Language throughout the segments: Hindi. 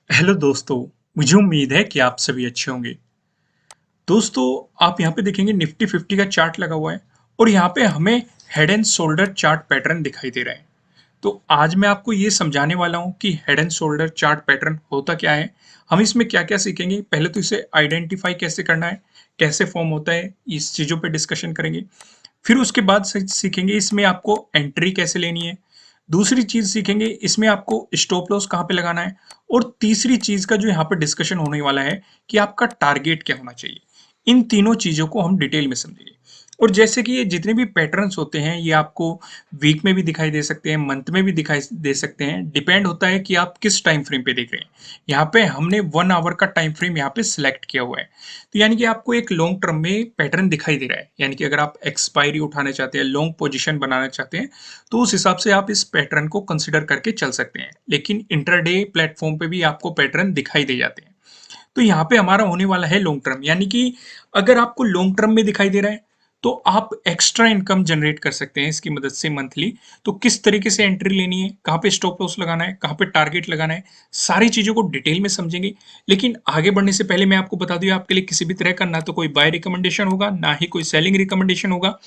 हेलो दोस्तों। मुझे उम्मीद है कि आप सभी अच्छे होंगे। दोस्तों, आप यहाँ पे देखेंगे निफ्टी 50 का चार्ट लगा हुआ है और यहाँ पे हमें head and shoulder chart pattern दिखाई दे रहा है। तो आज मैं आपको ये समझाने वाला हूँ कि head and shoulder chart pattern होता क्या है, हम इसमें क्या क्या सीखेंगे। पहले तो इसे आइडेंटिफाई कैसे करना है, कैसे फॉर्म होता है, इस चीज़ों पे डिस्कशन करेंगे। फिर उसके बाद सीखेंगे इसमें आपको एंट्री कैसे लेनी है। दूसरी चीज सीखेंगे इसमें आपको स्टॉप लॉस कहाँ पे लगाना है। और तीसरी चीज का जो यहाँ पे डिस्कशन होने वाला है कि आपका टारगेट क्या होना चाहिए। इन तीनों चीजों को हम डिटेल में समझेंगे। और जैसे कि ये जितने भी पैटर्न्स होते हैं ये आपको वीक में भी दिखाई दे सकते हैं, मंथ में भी दिखाई दे सकते हैं। डिपेंड होता है कि आप किस टाइम फ्रेम पे देख रहे हैं। यहाँ पे हमने 1 आवर का टाइम फ्रेम यहाँ पे सिलेक्ट किया हुआ है। तो यानी कि आपको एक लॉन्ग टर्म में पैटर्न दिखाई दे रहा है। यानी कि अगर आप एक्सपायरी उठाना चाहते हैं, लॉन्ग पोजीशन बनाना चाहते हैं, तो उस हिसाब से आप इस पैटर्न को कंसिडर करके चल सकते हैं। लेकिन इंटरडे प्लेटफॉर्म पे भी आपको पैटर्न दिखाई दे जाते हैं। तो यहाँ पे हमारा होने वाला है लॉन्ग टर्म। यानी कि अगर आपको लॉन्ग टर्म में दिखाई दे रहा है तो आप एक्स्ट्रा इनकम जनरेट कर सकते हैं इसकी मदद से मंथली। तो किस तरीके से एंट्री लेनी है, कहाँ पे स्टॉप लॉस लगाना है, कहाँ पे टारगेट लगाना है, सारी चीजों को डिटेल में समझेंगे। लेकिन आगे बढ़ने से पहले मैं आपको बता दूं, आपके लिए किसी भी तरह का ना तो कोई बाय रिकमेंडेशन होगा, ना ही कोई सेलिंग रिकमेंडेशन होगा।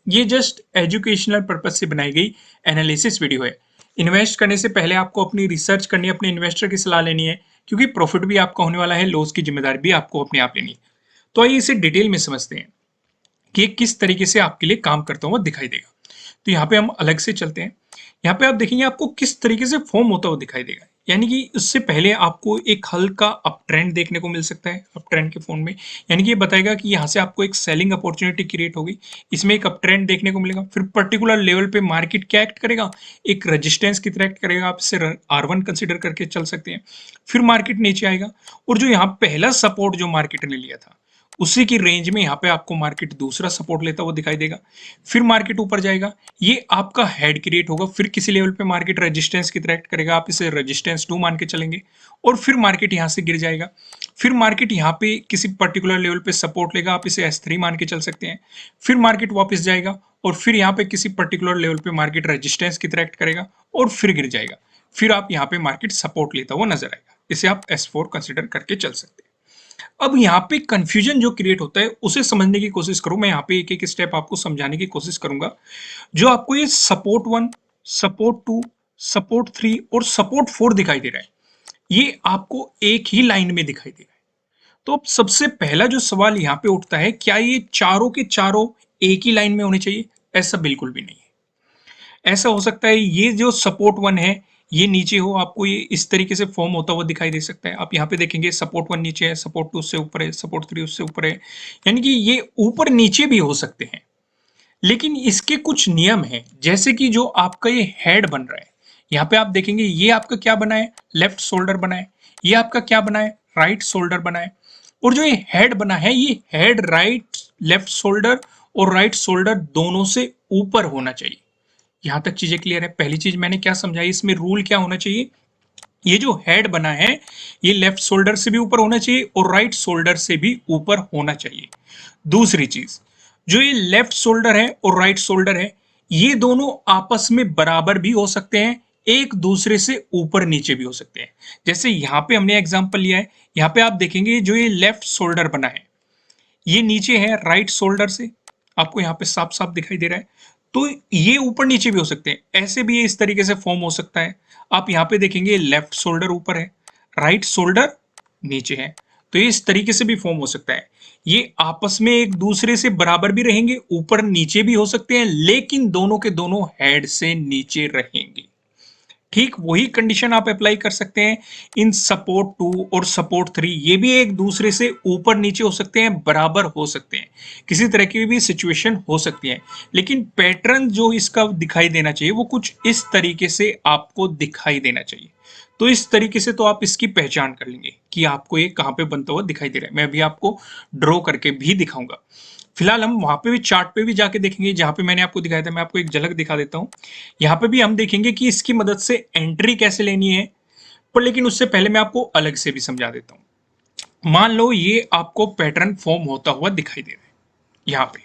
ये जस्ट एजुकेशनल पर्पज से बनाई गई एनालिसिस वीडियो है। इन्वेस्ट करने से पहले आपको अपनी रिसर्च करनी है, अपने इन्वेस्टर की सलाह लेनी है, क्योंकि प्रॉफिट भी आपका होने वाला है, लॉस की जिम्मेदारी भी आपको अपने आप लेनी है। तो आइए इसे डिटेल में समझते हैं कि ये किस तरीके से आपके लिए काम करता हुआ दिखाई देगा। तो यहाँ पे हम अलग से चलते हैं। यहाँ पे आप देखेंगे आपको किस तरीके से फॉर्म होता हुआ दिखाई देगा। यानी कि उससे पहले आपको एक हल्का अप ट्रेंड देखने को मिल सकता है अप ट्रेंड के फोन में। यानी कि ये बताएगा कि यहाँ से आपको एक सेलिंग अपॉर्चुनिटी क्रिएट होगी, इसमें एक अप ट्रेंड देखने को मिलेगा। फिर पर्टिकुलर लेवल पे मार्केट क्या एक्ट करेगा, एक रेजिस्टेंस की तरह एक्ट करेगा। आप इसे R1 कंसिडर करके चल सकते हैं। फिर मार्केट नीचे आएगा और जो यहाँ पहला सपोर्ट जो मार्केट ने लिया था उसी की रेंज में यहाँ पे आपको मार्केट दूसरा सपोर्ट लेता हुआ दिखाई देगा। फिर मार्केट ऊपर जाएगा, ये आपका हेड क्रिएट होगा। फिर किसी लेवल पे मार्केट रेजिस्टेंस की तरह एक्ट करेगा, आप इसे रेजिस्टेंस 2 मान के चलेंगे। और फिर मार्केट यहाँ से गिर जाएगा। फिर मार्केट यहाँ पे किसी पर्टिकुलर लेवल पे सपोर्ट लेगा, आप इसे S3 मान के चल सकते हैं। फिर मार्केट वापस जाएगा और फिर यहाँ पे किसी पर्टिकुलर लेवल पे मार्केट रेजिस्टेंस की तरह एक्ट करेगा और फिर गिर जाएगा। फिर आप यहाँ पे मार्केट सपोर्ट लेता हुआ नजर आएगा, इसे आप S4 कंसिडर करके चल सकते हैं। अब यहाँ पे कंफ्यूजन जो क्रिएट होता है उसे समझने की कोशिश करूं। मैं यहाँ पे एक एक स्टेप आपको समझाने की कोशिश करूंगा। जो आपको ये सपोर्ट 1, सपोर्ट 2, सपोर्ट 3 और सपोर्ट 4 दिखाई दे रहा है, ये आपको एक ही लाइन में दिखाई दे रहा है। तो अब सबसे पहला जो सवाल यहाँ पे उठता है, क्या ये चारों के चारों एक ही लाइन में होने चाहिए? ऐसा बिल्कुल भी नहीं है। ऐसा हो सकता है ये जो सपोर्ट 1 है ये नीचे हो, आपको ये इस तरीके से फॉर्म होता हुआ दिखाई दे सकता है। आप यहाँ पे देखेंगे सपोर्ट 1 नीचे है, सपोर्ट 2 उससे ऊपर है, सपोर्ट 3 उससे ऊपर है। यानी कि ये ऊपर नीचे भी हो सकते हैं। लेकिन इसके कुछ नियम हैं, जैसे कि जो आपका ये हेड बन रहा है, यहाँ पे आप देखेंगे ये आपका क्या बना है, लेफ्ट शोल्डर बना है। ये आपका क्या बना है, राइट शोल्डर बना है। और जो ये हेड बना है, ये हेड राइट लेफ्ट शोल्डर और राइट शोल्डर दोनों से ऊपर होना चाहिए। यहां तक चीजें क्लियर है? पहली चीज मैंने क्या समझाई, इसमें रूल क्या होना चाहिए, ये जो हेड बना है ये लेफ्ट शोल्डर से भी ऊपर होना चाहिए और राइट शोल्डर से भी ऊपर होना चाहिए। दूसरी चीज, जो ये लेफ्ट शोल्डर है और राइट शोल्डर है, ये दोनों आपस में बराबर भी हो सकते हैं, एक दूसरे से ऊपर नीचे भी हो सकते हैं। जैसे यहां पे हमने एग्जांपल लिया है, यहां पे आप देखेंगे जो ये लेफ्ट शोल्डर बना है ये नीचे है राइट शोल्डर से, आपको यहाँ पे साफ साफ दिखाई दे रहा है। तो ये ऊपर नीचे भी हो सकते हैं, ऐसे भी ये इस तरीके से फॉर्म हो सकता है। आप यहाँ पे देखेंगे लेफ्ट शोल्डर ऊपर है, राइट शोल्डर नीचे है, तो ये इस तरीके से भी फॉर्म हो सकता है। ये आपस में एक दूसरे से बराबर भी रहेंगे, ऊपर नीचे भी हो सकते हैं, लेकिन दोनों के दोनों हेड से नीचे रहेंगे। ठीक वही कंडीशन आप अप्लाई कर सकते हैं इन सपोर्ट 2 और सपोर्ट 3। ये भी एक दूसरे से ऊपर नीचे हो सकते हैं, बराबर हो सकते हैं, किसी तरह की भी सिचुएशन हो सकती है। लेकिन पैटर्न जो इसका दिखाई देना चाहिए वो कुछ इस तरीके से आपको दिखाई देना चाहिए। तो इस तरीके से तो आप इसकी पहचान कर लेंगे कि आपको ये कहाँ पे बनता हुआ दिखाई दे रहा है। मैं अभी आपको ड्रॉ करके भी दिखाऊंगा। फिलहाल हम वहां पे भी चार्ट पे भी जाके देखेंगे जहां पे मैंने आपको दिखाया था। मैं आपको एक झलक दिखा देता हूं। यहाँ पे भी हम देखेंगे कि इसकी मदद से एंट्री कैसे लेनी है। पर लेकिन उससे पहले मैं आपको अलग से भी समझा देता हूं। मान लो ये आपको पैटर्न फॉर्म होता हुआ दिखाई दे रहा है।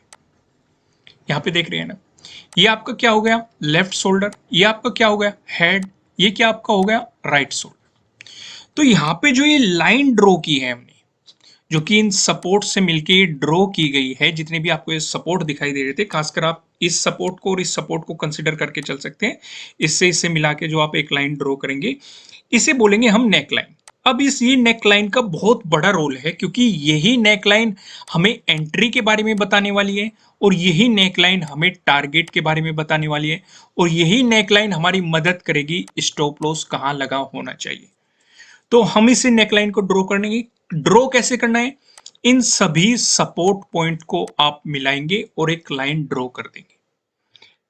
यहाँ पे देख रहे हैं ना, ये आपका क्या हो गया, लेफ्ट शोल्डर। ये आपका क्या हो गया, हेड। ये क्या आपका हो गया, राइट शोल्डर। तो यहाँ पे जो ये लाइन ड्रॉ की है हमने, जो कि इन सपोर्ट से मिलके ड्रॉ की गई है, जितने भी आपको ये सपोर्ट दिखाई दे रहे थे, खासकर आप इस सपोर्ट को और इस सपोर्ट को कंसिडर करके चल सकते हैं। इससे मिला के जो आप एक लाइन ड्रॉ करेंगे, इसे बोलेंगे हम नेक लाइन। अब इस ये नेक लाइन का बहुत बड़ा रोल है, क्योंकि यही नेक लाइन हमें एंट्री के बारे में बताने वाली है, और यही नेक लाइन हमें टारगेट के बारे में बताने वाली है, और यही नेक लाइन हमारी मदद करेगी स्टॉप लॉस कहाँ लगा होना चाहिए। तो हम इसे नेकलाइन को ड्रॉ करने की, ड्रॉ कैसे करना है, इन सभी सपोर्ट पॉइंट को आप मिलाएंगे और एक लाइन ड्रॉ कर देंगे।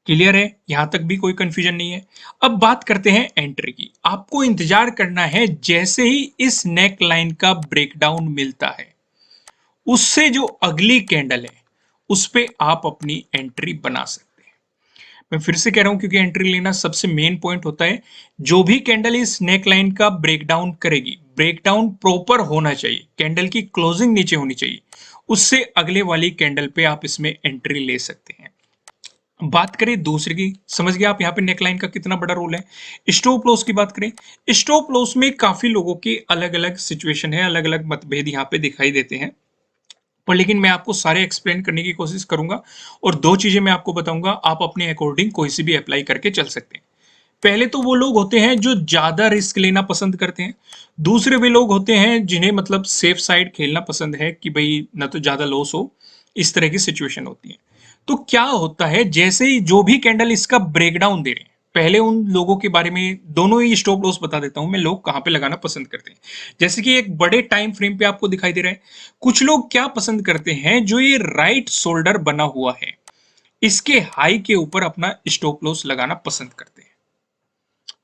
क्लियर है, यहां तक भी कोई कंफ्यूजन नहीं है। अब बात करते हैं एंट्री की। आपको इंतजार करना है, जैसे ही इस नेक लाइन का ब्रेकडाउन मिलता है, उससे जो अगली कैंडल है उस पे आप अपनी एंट्री बना सकते हैं। मैं फिर से कह रहा हूं, क्योंकि एंट्री लेना सबसे मेन पॉइंट होता है। जो भी कैंडल इस नेक लाइन का ब्रेकडाउन करेगी, ब्रेकडाउन प्रॉपर होना चाहिए, कैंडल की क्लोजिंग नीचे होनी चाहिए, उससे अगले वाली कैंडल पे आप इसमें एंट्री ले सकते हैं। बात करें दूसरे की, समझ गया आप यहाँ पे नेकलाइन का कितना बड़ा रोल है। स्टॉप लॉस की बात करें, स्टॉप लॉस में काफी लोगों की अलग अलग सिचुएशन है, अलग अलग मतभेद यहाँ पे दिखाई देते हैं, पर लेकिन मैं आपको सारे एक्सप्लेन करने की कोशिश करूंगा, और दो चीजें मैं आपको बताऊंगा, आप अपने अकॉर्डिंग कोई सी भी अप्लाई करके चल सकते हैं। पहले तो वो लोग होते हैं जो ज्यादा रिस्क लेना पसंद करते हैं। दूसरे वे लोग होते हैं जिन्हें मतलब सेफ साइड खेलना पसंद है, कि भाई ना तो ज्यादा लॉस हो, इस तरह की सिचुएशन होती है। तो क्या होता है, जैसे ही जो भी कैंडल इसका ब्रेकडाउन दे रहे हैं, पहले उन लोगों के बारे में दोनों ही स्टॉप लॉस बता देता हूं मैं, लोग कहां पे लगाना पसंद करते हैं। जैसे कि एक बड़े टाइम फ्रेम पे आपको दिखाई दे रहा है, कुछ लोग क्या पसंद करते हैं, जो ये राइट शोल्डर बना हुआ है, इसके हाई के ऊपर अपना स्टॉप लॉस लगाना पसंद करते हैं।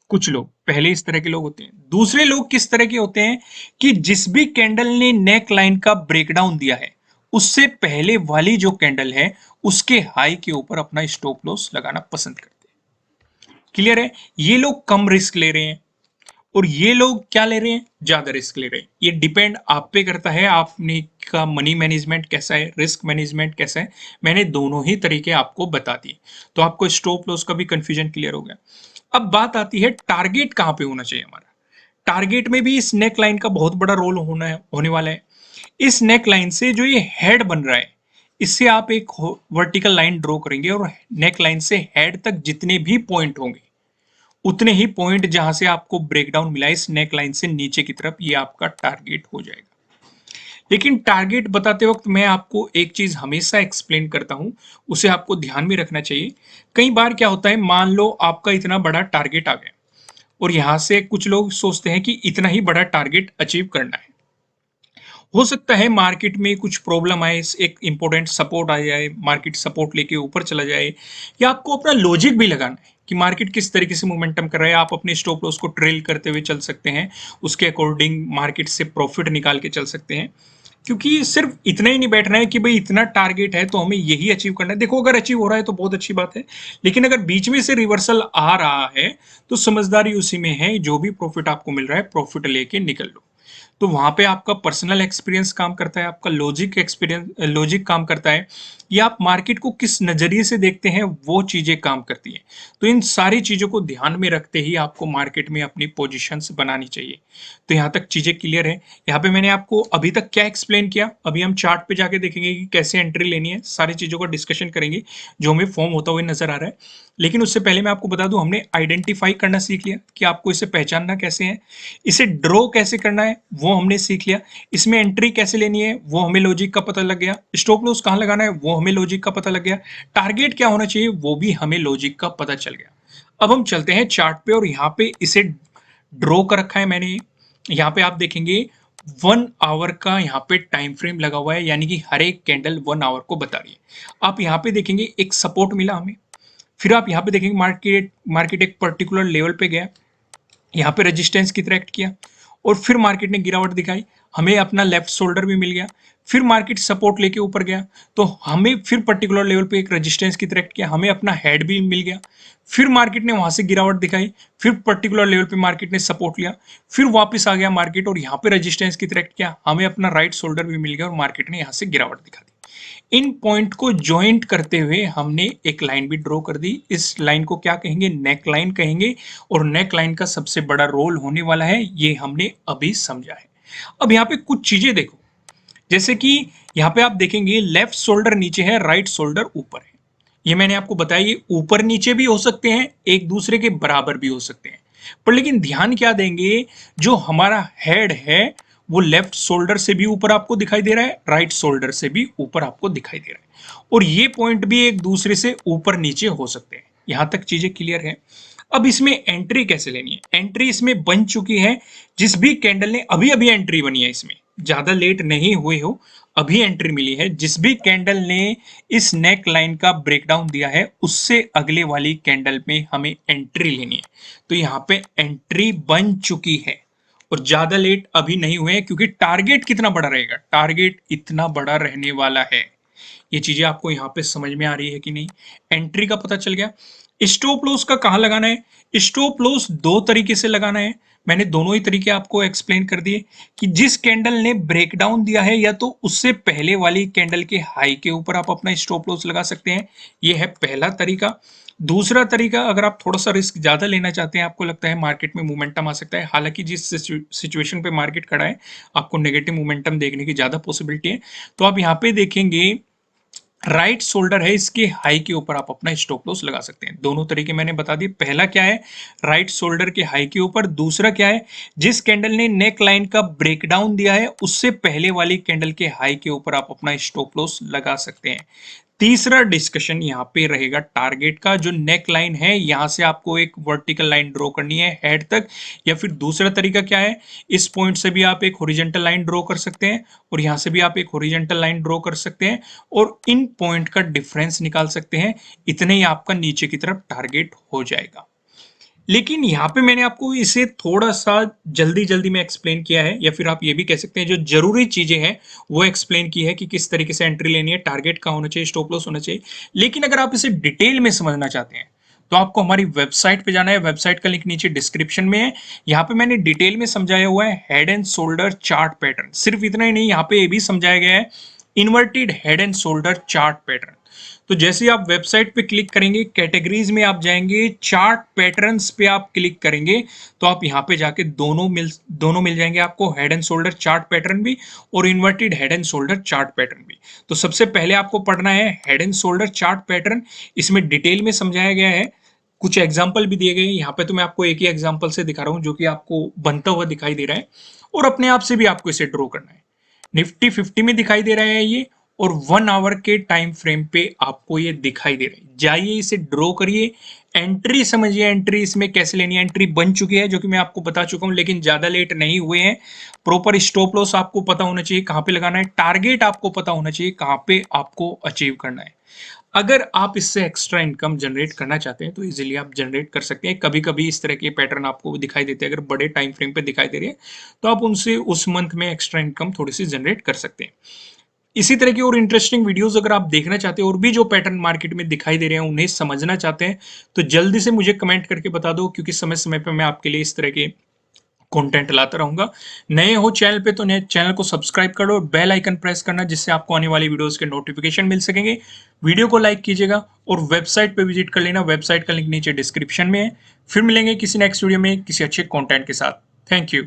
कुछ लोग पहले इस तरह के लोग होते हैं। दूसरे लोग किस तरह के होते हैं, कि जिस भी कैंडल ने नेक लाइन का ब्रेकडाउन दिया है, उससे पहले वाली जो कैंडल है, उसके हाई के ऊपर अपना स्टॉप लॉस लगाना पसंद करते हैं। क्लियर है, ये लोग कम रिस्क ले रहे हैं, और ये लोग क्या ले रहे हैं, ज्यादा रिस्क ले रहे हैं। ये डिपेंड आप पे करता है, आपने का मनी मैनेजमेंट कैसा है, रिस्क मैनेजमेंट कैसा है। मैंने दोनों ही तरीके आपको बता दिए, तो आपको स्टॉप लॉस का भी कंफ्यूजन क्लियर हो गया। अब बात आती है टारगेट कहां पे होना चाहिए हमारा। टारगेट में भी इस नेक लाइन का बहुत बड़ा रोल होने वाला है। इस नेक लाइन से जो ये हेड बन रहा है, इससे आप एक वर्टिकल लाइन ड्रॉ करेंगे, और नेक लाइन से हेड तक जितने भी पॉइंट होंगे, उतने ही पॉइंट जहां से आपको ब्रेकडाउन मिला इस नेक लाइन से नीचे की तरफ, ये आपका टारगेट हो जाएगा। लेकिन टारगेट बताते वक्त मैं आपको एक चीज हमेशा एक्सप्लेन करता हूं, उसे आपको ध्यान में रखना चाहिए। कई बार क्या होता है, मान लो आपका इतना बड़ा टारगेट आ गया, और यहां से कुछ लोग सोचते हैं कि इतना ही बड़ा टारगेट अचीव करना है। हो सकता है मार्केट में कुछ प्रॉब्लम आए, एक इंपॉर्टेंट सपोर्ट आ जाए, मार्केट सपोर्ट लेके ऊपर चला जाए, या आपको अपना लॉजिक भी लगाना है कि मार्केट किस तरीके से मोमेंटम कर रहा है। आप अपने स्टॉप लॉस को ट्रेल करते हुए चल सकते हैं, उसके अकॉर्डिंग मार्केट से प्रॉफिट निकाल के चल सकते हैं। क्योंकि सिर्फ इतना ही नहीं बैठना है कि भाई इतना टारगेट है तो हमें यही अचीव करना है। देखो, अगर अचीव हो रहा है तो बहुत अच्छी बात है, लेकिन अगर बीच में से रिवर्सल आ रहा है, तो समझदारी उसी में है, जो भी प्रॉफिट आपको मिल रहा है प्रॉफिट लेके निकल लो। तो वहां पे आपका पर्सनल एक्सपीरियंस काम करता है, आपका लॉजिक काम करता है, या आप मार्केट को किस नजरिए से देखते हैं, वो चीजें काम करती हैं। तो इन सारी चीजों को ध्यान में रखते ही आपको मार्केट में अपनी पोजीशंस बनानी चाहिए। तो यहाँ तक चीजें क्लियर है। यहाँ पे मैंने आपको अभी तक क्या एक्सप्लेन किया, अभी हम चार्ट पे जाके देखेंगे कि कैसे एंट्री लेनी है, सारी चीजों का डिस्कशन करेंगे जो हमें फॉर्म होता हुआ नजर आ रहा है। लेकिन उससे पहले मैं आपको बता दूं, हमने आइडेंटिफाई करना सीख लिया कि आपको इसे पहचानना कैसे है, इसे ड्रॉ कैसे करना है वो हमने सीख लिया, इसमें एंट्री कैसे लेनी है वो हमें लॉजिक का पता लग गया, स्टॉप लॉस कहां लगाना है वो हमें लॉजिक का पता लग गया, टारगेट क्या होना चाहिए वो भी हमें लॉजिक का पता चल गया। अब हम चलते हैं चार्ट पे, और यहाँ पे इसे ड्रॉ कर रखा है मैंने। यहाँ पे आप देखेंगे 1 आवर का यहाँ पे टाइम फ्रेम लगा हुआ है, यानी कि हर एक कैंडल 1 आवर को बता रही है। आप यहाँ पे देखेंगे एक सपोर्ट मिला हमें, फिर आप यहाँ पे देखेंगे मार्केट मार्केट एक पर्टिकुलर लेवल पे गया, यहाँ पे रेजिस्टेंस की तरह एक्ट किया, और फिर मार्केट ने गिरावट दिखाई, हमें अपना लेफ्ट शोल्डर भी मिल गया, फिर मार्केट सपोर्ट लेके ऊपर गया, तो हमें फिर पर्टिकुलर लेवल पे एक रेजिस्टेंस की तरह एक्ट किया, हमें अपना हेड भी मिल गया, फिर मार्केट ने वहां से गिरावट दिखाई, फिर पर्टिकुलर लेवल पे मार्केट ने सपोर्ट लिया, फिर वापस आ गया मार्केट और यहाँ पे रेजिस्टेंस की तरह एक्ट किया, हमें अपना राइट शोल्डर भी मिल गया, और मार्केट ने यहाँ से गिरावट दिखा दी। इन पॉइंट को जॉइंट करते हुए हमने एक लाइन भी ड्रॉ कर दी। इस लाइन को क्या कहेंगे? नेक लाइन कहेंगे। और नेक लाइन का सबसे बड़ा रोल होने वाला है, ये हमने अभी समझा है। अब यहाँ पे कुछ चीजें देखो, जैसे कि यहाँ पे आप देखेंगे लेफ्ट शोल्डर नीचे है, राइट शोल्डर ऊपर है। ये मैंने आपको बताया, ये ऊपर नीचे भी हो सकते हैं, एक दूसरे के बराबर भी हो सकते हैं। पर लेकिन ध्यान क्या देंगे, जो हमारा हेड है वो लेफ्ट शोल्डर से भी ऊपर आपको दिखाई दे रहा है, राइट शोल्डर से भी ऊपर आपको दिखाई दे रहा है। और ये पॉइंट भी एक दूसरे से ऊपर नीचे हो सकते हैं। यहां तक चीजें क्लियर है। अब इसमें एंट्री कैसे लेनी है? एंट्री इसमें बन चुकी है, जिस भी कैंडल ने अभी अभी एंट्री बनी है, इसमें ज्यादा लेट नहीं हुए हो, अभी एंट्री मिली है, जिस भी कैंडल ने इस नेक लाइन का ब्रेकडाउन दिया है उससे अगले वाली कैंडल में हमें एंट्री लेनी है। तो यहां पे एंट्री बन चुकी है और ज्यादा लेट अभी नहीं हुए हैं, क्योंकि टारगेट कितना बड़ा रहेगा? टारगेट इतना बड़ा रहने वाला है। ये चीजें आपको यहाँ पे समझ में आ रही है कि नहीं? एंट्री का पता चल गया। स्टॉप लॉस का कहां लगाना है? स्टॉप लॉस दो तरीके से लगाना है, मैंने दोनों ही तरीके आपको एक्सप्लेन कर दिए कि जिस कैंडल ने ब्रेकडाउन दिया है या तो उससे पहले वाली कैंडल के हाई के ऊपर आप अपना स्टॉप लॉस लगा सकते हैं। ये है पहला तरीका। दूसरा तरीका, अगर आप थोड़ा सा रिस्क ज्यादा लेना चाहते हैं, आपको लगता है मार्केट में मोमेंटम आ सकता है, हालांकि जिस सिचुएशन पे मार्केट खड़ा है आपको नेगेटिव मोमेंटम देखने की ज्यादा पॉसिबिलिटी है, तो आप यहाँ पे देखेंगे राइट शोल्डर है, इसके हाई के ऊपर आप अपना स्टॉप लॉस लगा सकते हैं। दोनों तरीके मैंने बता दिए। पहला क्या है? राइट शोल्डर के हाई के ऊपर। दूसरा क्या है? जिस कैंडल ने नेक लाइन का ब्रेकडाउन दिया है उससे पहले वाली कैंडल के हाई के ऊपर आप अपना स्टॉप लॉस लगा सकते हैं। तीसरा डिस्कशन यहाँ पे रहेगा टारगेट का। जो नेक लाइन है यहां से आपको एक वर्टिकल लाइन ड्रॉ करनी है हेड तक, या फिर दूसरा तरीका क्या है, इस पॉइंट से भी आप एक हॉरिजॉन्टल लाइन ड्रॉ कर सकते हैं और यहां से भी आप एक हॉरिजॉन्टल लाइन ड्रॉ कर सकते हैं और इन पॉइंट का डिफरेंस निकाल सकते हैं। इतने ही आपका नीचे की तरफ टारगेट हो जाएगा। लेकिन यहाँ पे मैंने आपको इसे थोड़ा सा जल्दी जल्दी में एक्सप्लेन किया है, या फिर आप ये भी कह सकते हैं जो जरूरी चीजें हैं वो एक्सप्लेन की है कि किस तरीके से एंट्री लेनी है, टारगेट कहाँ होना चाहिए, स्टॉप लॉस होना चाहिए। लेकिन अगर आप इसे डिटेल में समझना चाहते हैं तो आपको हमारी वेबसाइट पे जाना है। वेबसाइट का लिंक नीचे डिस्क्रिप्शन में है। यहाँ पे मैंने डिटेल में समझाया हुआ है head and shoulder chart pattern. सिर्फ इतना ही नहीं, यहाँ पे ये भी समझाया गया है inverted head and shoulder chart pattern. तो जैसे आप वेबसाइट पे क्लिक करेंगे, कैटेगरीज में आप जाएंगे, चार्ट पैटर्न्स पे आप क्लिक करेंगे, तो आप यहाँ पे जाके दोनों मिल जाएंगे आपको, head and shoulder chart pattern भी और inverted head and shoulder chart pattern भी। तो सबसे पहले आपको पढ़ना है head and shoulder chart pattern. इसमें डिटेल में समझाया गया है, कुछ एग्जाम्पल भी दिए गए हैं। यहाँ पे तो मैं आपको एक ही एग्जाम्पल से दिखा रहा हूँ जो कि आपको बनता हुआ दिखाई दे रहा है, और अपने आप से भी आपको इसे ड्रॉ करना है। निफ्टी 50 में दिखाई दे रहा है ये, और 1 आवर के टाइम फ्रेम पे आपको ये दिखाई दे रहा है। जाइए इसे ड्रॉ करिए, एंट्री समझिए, एंट्री इसमें कैसे लेनी है। एंट्री बन चुकी है जो कि मैं आपको बता चुका हूं, लेकिन ज्यादा लेट नहीं हुए हैं। प्रॉपर स्टॉप लॉस आपको पता होना चाहिए कहां पे लगाना है, टारगेट आपको पता होना चाहिए कहां पे आपको अचीव करना है। अगर आप इससे एक्स्ट्रा इनकम जनरेट करना चाहते हैं तो इजीली आप जनरेट कर सकते हैं। कभी कभी इस तरह के पैटर्न आपको दिखाई देते हैं, अगर बड़े टाइम फ्रेम पे दिखाई दे रहे हैं तो आप उनसे उस मंथ में एक्स्ट्रा इनकम थोड़ी सी जनरेट कर सकते हैं। इसी तरह की और इंटरेस्टिंग वीडियोस अगर आप देखना चाहते हैं और भी जो पैटर्न मार्केट में दिखाई दे रहे हैं उन्हें समझना चाहते हैं, तो जल्दी से मुझे कमेंट करके बता दो, क्योंकि समय समय पर मैं आपके लिए इस तरह के कंटेंट लाता रहूंगा। नए हो चैनल पे तो नए चैनल को सब्सक्राइब करो, बेल आइकन प्रेस करना, जिससे आपको आने वाली वीडियोस के नोटिफिकेशन मिल सकेंगे। वीडियो को लाइक कीजिएगा और वेबसाइट पे विजिट कर लेना। वेबसाइट का लिंक नीचे डिस्क्रिप्शन में है। फिर मिलेंगे किसी नेक्स्ट वीडियो में किसी अच्छे कंटेंट के साथ। Thank you.